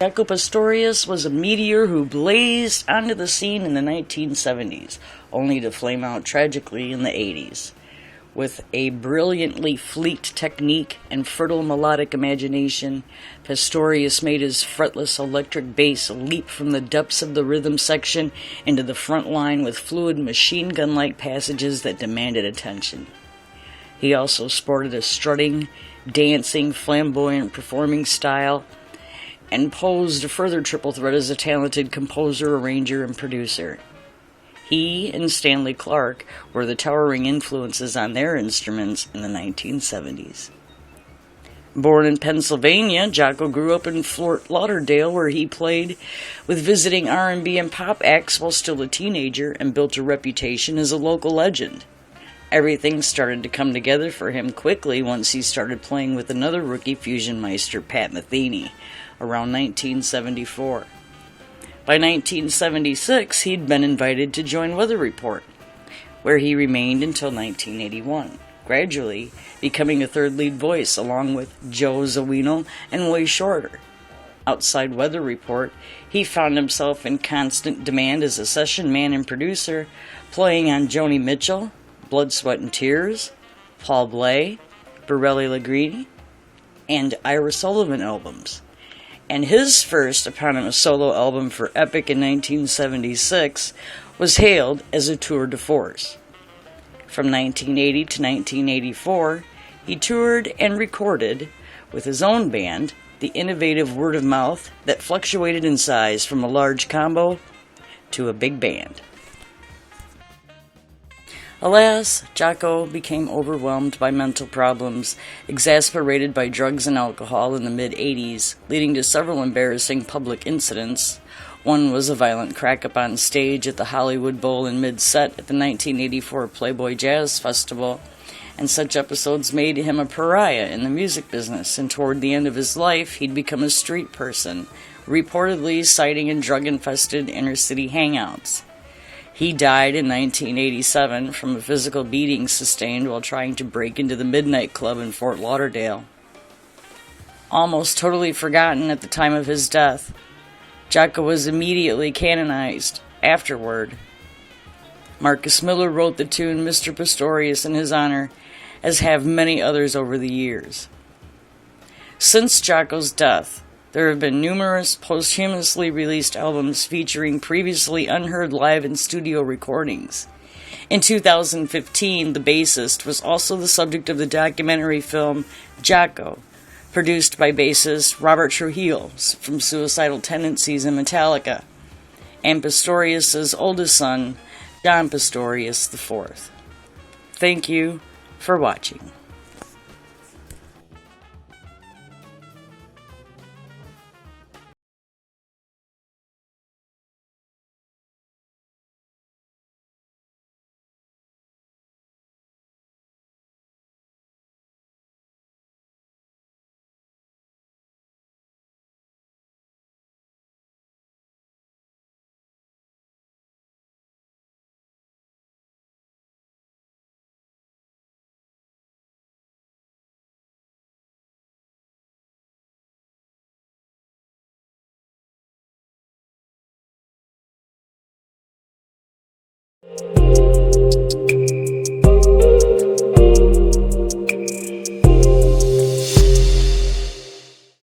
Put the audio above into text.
Jaco Pastorious was a meteor who blazed onto the scene in the 1970s, only to flame out tragically in the 80s. With a brilliantly fleet technique and fertile melodic imagination, Pastorious made his fretless electric bass leap from the depths of the rhythm section into the front line with fluid machine gun-like passages that demanded attention. He also sported a strutting, dancing, flamboyant performing style, and posed a further triple threat as a talented composer, arranger, and producer. He and Stanley Clarke were the towering influences on their instruments in the 1970s. Born in Pennsylvania, Jaco grew up in Fort Lauderdale, where he played with visiting R&B and pop acts while still a teenager and built a reputation as a local legend. Everything started to come together for him quickly once he started playing with another rookie fusion meister, Pat Metheny, around 1974. By 1976, he'd been invited to join Weather Report, where he remained until 1981, gradually becoming a third lead voice along with Joe Zawinul and Way Shorter. Outside Weather Report, he found himself in constant demand as a session man and producer, playing on Joni Mitchell, Blood, Sweat and Tears, Paul Bley, Borelli Legrini, and Ira Sullivan albums. And his first eponymous solo album for Epic in 1976 was hailed as a tour de force. From 1980 to 1984, he toured and recorded with his own band, the innovative Word of Mouth, that fluctuated in size from a large combo to a big band. Alas, Jaco became overwhelmed by mental problems, exasperated by drugs and alcohol in the mid-80s, leading to several embarrassing public incidents. One was a violent crack-up on stage at the Hollywood Bowl in mid-set at the 1984 Playboy Jazz Festival, and such episodes made him a pariah in the music business, and toward the end of his life, he'd become a street person, reportedly citing in drug-infested inner-city hangouts. He died in 1987 from a physical beating sustained while trying to break into the Midnight Club in Fort Lauderdale. Almost totally forgotten at the time of his death, Jaco was immediately canonized afterward. Marcus Miller wrote the tune Mr. Pastorious in his honor, as have many others over the years. Since Jaco's death, there have been numerous posthumously released albums featuring previously unheard live and studio recordings. In 2015, the bassist was also the subject of the documentary film Jaco, produced by bassist Robert Trujillo from Suicidal Tendencies and Metallica, and Pastorius' oldest son, John Pastorius IV. Thank you for watching.